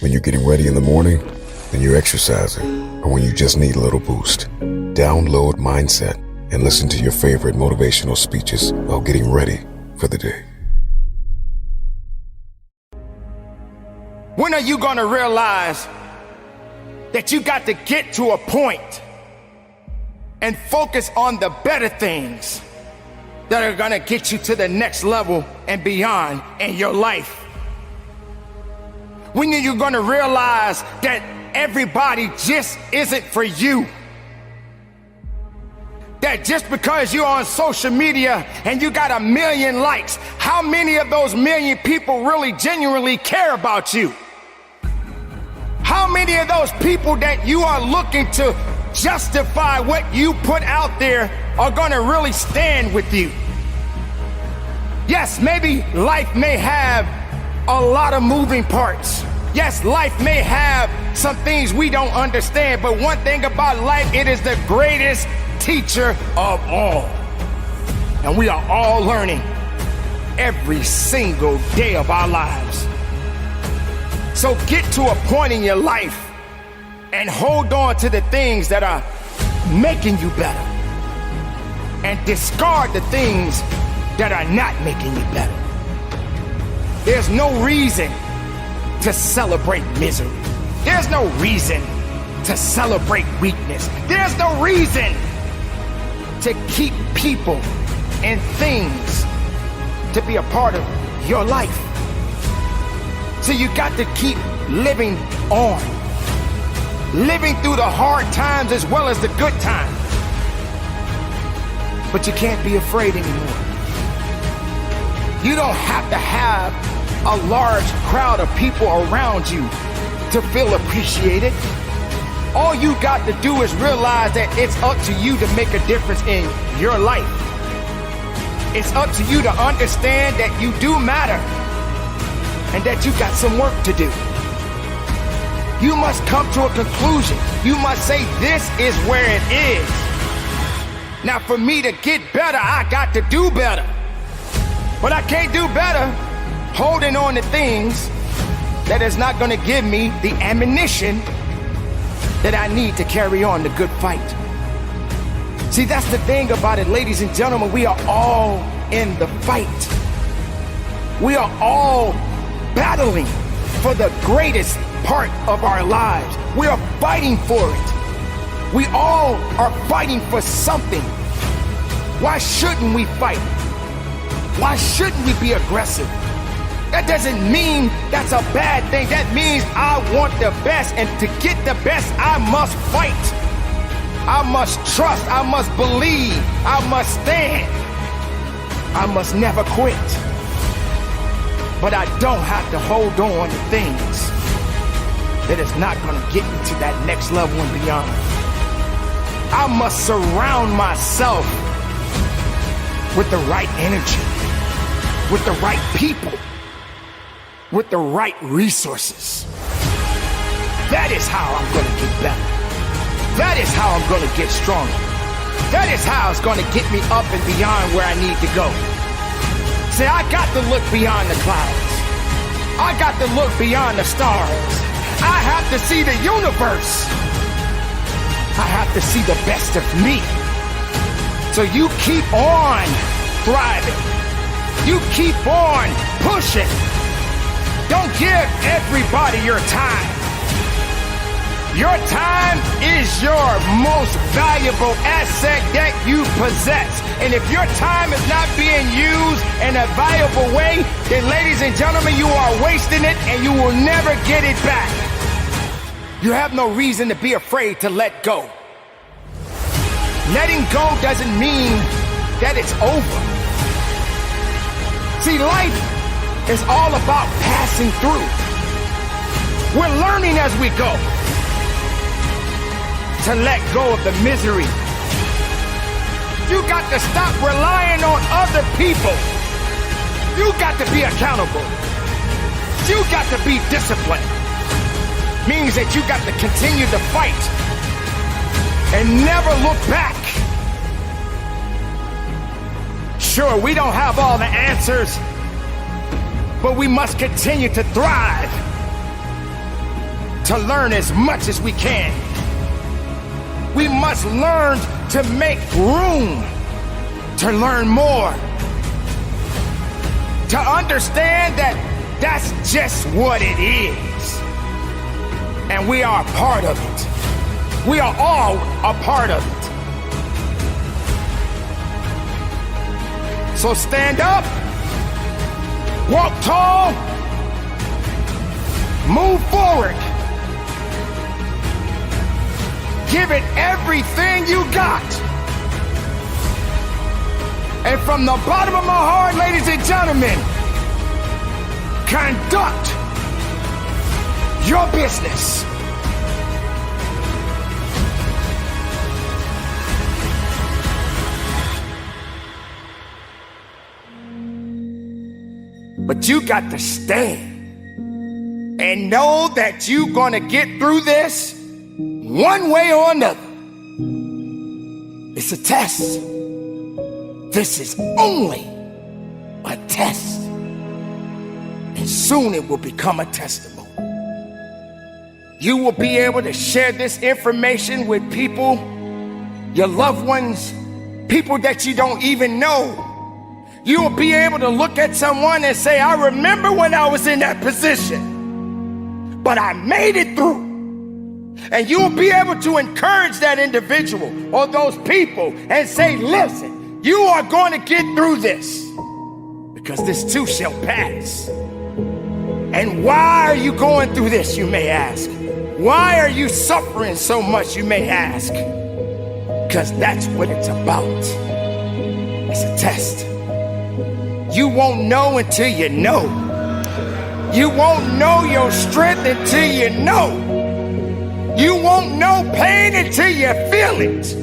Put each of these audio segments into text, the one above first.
When you're getting ready in the morning, when you're exercising, or when you just need a little boost. Download Mindset and listen to your favorite motivational speeches while getting ready for the day. When are you going to realize that you got to get to a point and focus on the better things that are going to get you to the next level and beyond in your life? When are you going to realize that everybody just isn't for you? That just because you're on social media and you got 1 million likes, how many of those million people really genuinely care about you? How many of those people that you are looking to justify what you put out there are gonna really stand with you? Yes, maybe life may have a lot of moving parts. Yes, life may have some things we don't understand, but one thing about life, it is the greatest teacher of all. And we are all learning every single day of our lives. So get to a point in your life and hold on to the things that are making you better, and discard the things that are not making you better. There's no reason to celebrate misery. There's no reason to celebrate weakness. There's no reason to keep people and things to be a part of your life. So you got to keep living on, living through the hard times as well as the good times. But you can't be afraid anymore. You don't have to have a large crowd of people around you to feel appreciated. All you got to do is realize that it's up to you to make a difference in your life. It's up to you to understand that you do matter and that you got some work to do. You must come to a conclusion. You must say, this is where it is. Now, for me to get better, I got to do better. But I can't do better holding on to things that is not going to give me the ammunition that I need to carry on the good fight. See, that's the thing about it, ladies and gentlemen. We are all in the fight. We are all battling for the greatest part of our lives. We are fighting for it. We all are fighting for something. Why shouldn't we fight? Why shouldn't we be aggressive? That doesn't mean that's a bad thing. That means I want the best, and to get the best, I must fight. I must trust. I must believe. I must stand. I must never quit. But I don't have to hold on to things that is not going to get me to that next level and beyond. I must surround myself with the right energy, with the right people, with the right resources. That is how I'm going to get better. That is how I'm going to get stronger. That is how it's going to get me up and beyond where I need to go. See, I got to look beyond the clouds. I got to look beyond the stars. I have to see the universe. I have to see the best of me. So you keep on thriving. You keep on pushing. Don't give everybody your time. Your time is your most valuable asset that you possess. And if your time is not being used in a valuable way, then ladies and gentlemen, you are wasting it and you will never get it back. You have no reason to be afraid to let go. Letting go doesn't mean that it's over. See, life is all about passing through. We're learning as we go to let go of the misery. You got to stop relying on other people. You got to be accountable. You got to be disciplined. Means that you got to continue to fight and never look back. Sure, we don't have all the answers, but we must continue to thrive. to learn as much as we can. We must learn to make room to learn more. To understand that that's just what it is. And we are a part of it. We are all a part of it. So stand up, walk tall, move forward. Give it everything you got. And from the bottom of my heart, ladies and gentlemen, conduct your business. But you got to stand and know that you're gonna get through this one way or another. It's a test. This is only a test. And soon it will become a testimony. You will be able to share this information with people, your loved ones, people that you don't even know. You will be able to look at someone and say, I remember when I was in that position, but I made it through. And you will be able to encourage that individual or those people and say, listen, you are going to get through this because this too shall pass. And why are you going through this, you may ask? Why are you suffering so much, you may ask? Because that's what it's about. It's a test. You won't know until you know. You won't know your strength until you know. You won't know pain until you feel it.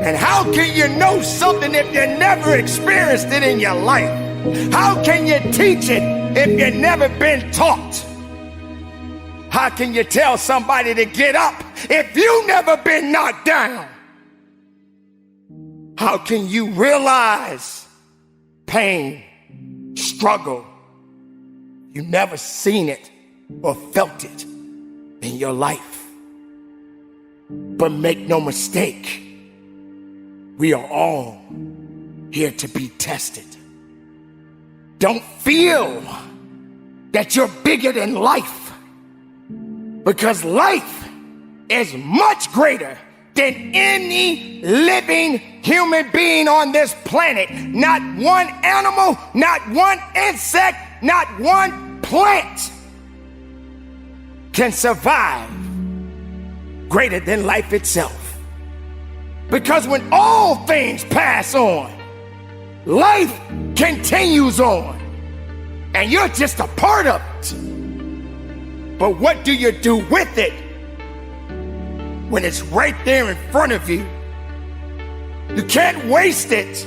And how can you know something if you never experienced it in your life? How can you teach it if you've never been taught? How can you tell somebody to get up if you've never been knocked down? How can you realize pain, struggle? You've never seen it or felt it in your life. But make no mistake, we are all here to be tested. Don't feel that you're bigger than life, because life is much greater than any living human being on this planet. Not one animal, not one insect, not one plant can survive greater than life itself. Because when all things pass on, life continues on, and you're just a part of it. But what do you do with it when it's right there in front of you? You can't waste it.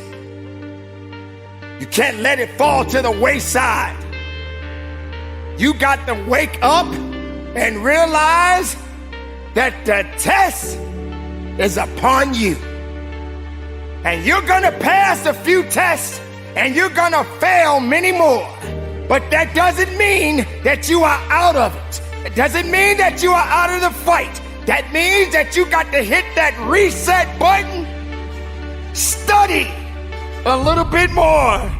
You can't let it fall to the wayside. You got to wake up and realize that the test is upon you. And you're gonna pass a few tests and you're gonna fail many more. But that doesn't mean that you are out of it. It doesn't mean that you are out of the fight. That means that you got to hit that reset button, study a little bit more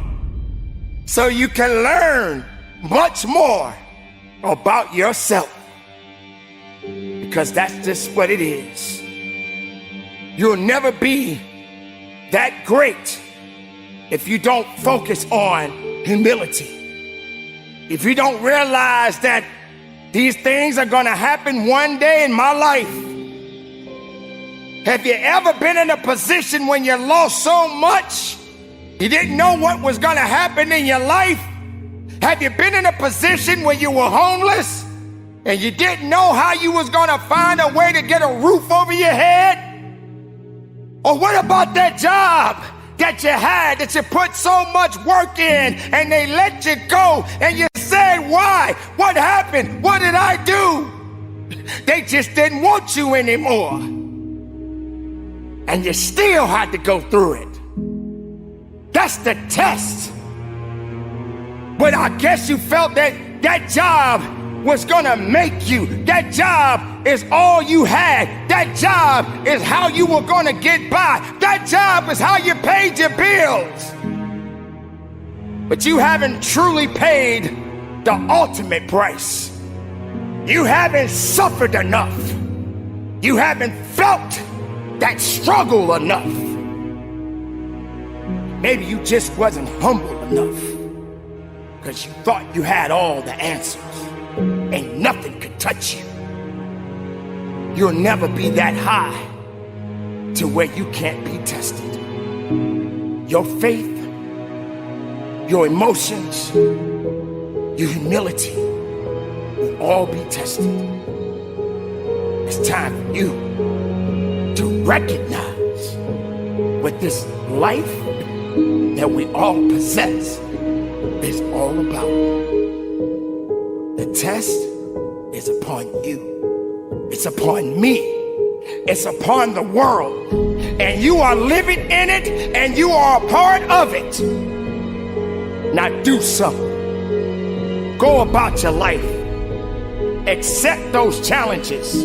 so you can learn much more about yourself. Because that's just what it is. You'll never be that great if you don't focus on humility. If you don't realize that these things are going to happen one day in my life. Have you ever been in a position when you lost so much you didn't know what was going to happen in your life? Have you been in a position where you were homeless and you didn't know how you was going to find a way to get a roof over your head? Or what about that job that you had, that you put so much work in, and they let you go, and you said, why? What happened? What did I do? They just didn't want you anymore. And you still had to go through it. That's the test. But I guess you felt that that job was gonna make you. That job is all you had. That job is how you were gonna get by. That job is how you paid your bills. But you haven't truly paid the ultimate price. You haven't suffered enough. You haven't felt that struggle enough. Maybe you just wasn't humble enough because you thought you had all the answers and nothing could touch you. You'll never be that high to where you can't be tested. Your faith, your emotions, your humility will all be tested. It's time for you to recognize what this life that we all possess is all about. The test is upon you. It's upon me. It's upon the world. And you are living in it and you are a part of it. Now do something. Go about your life. Accept those challenges